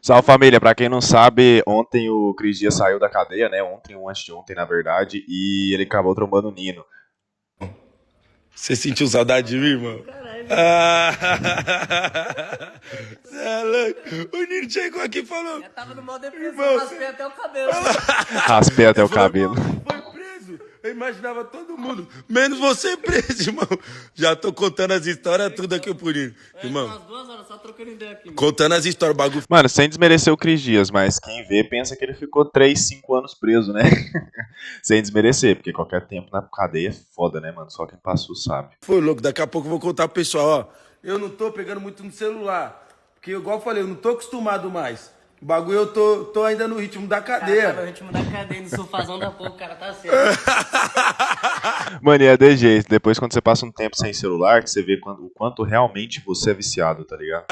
Salve família, pra quem não sabe, ontem o Cris Dias saiu da cadeia, né? Ontem ou antes de ontem, na verdade, e ele acabou trombando o Nino. Você sentiu saudade de mim, irmão? Caralho, Ah, cê é louco. O Nino chegou aqui e falou: eu tava no modo depressão, Irmão, raspei até o cabelo. Raspei até o ele falou, cabelo. irmão, foi preso. Eu imaginava todo mundo, menos você preso, irmão. Já tô contando as histórias tudo aqui pro Nino. Irmão, Umas 2 horas só trocando ideia aqui, mano. contando as histórias, o bagulho. Mano, sem desmerecer o Cris Dias, mas quem vê pensa que ele ficou 3, 5 anos preso, né? Sem desmerecer, porque qualquer tempo na cadeia é foda, né, mano? Só quem passou sabe. Foi louco, daqui a pouco eu vou contar pro pessoal, ó. Eu não tô pegando muito no celular. Porque, igual eu falei, eu não tô acostumado mais. O bagulho eu tô ainda no ritmo da Cara, tá cadeia. no ritmo da cadeia, no sofazão da porra, o cara tá certo. Mano, e é de jeito. Depois, quando você passa um tempo sem celular, que você vê o quanto realmente você é viciado, tá ligado?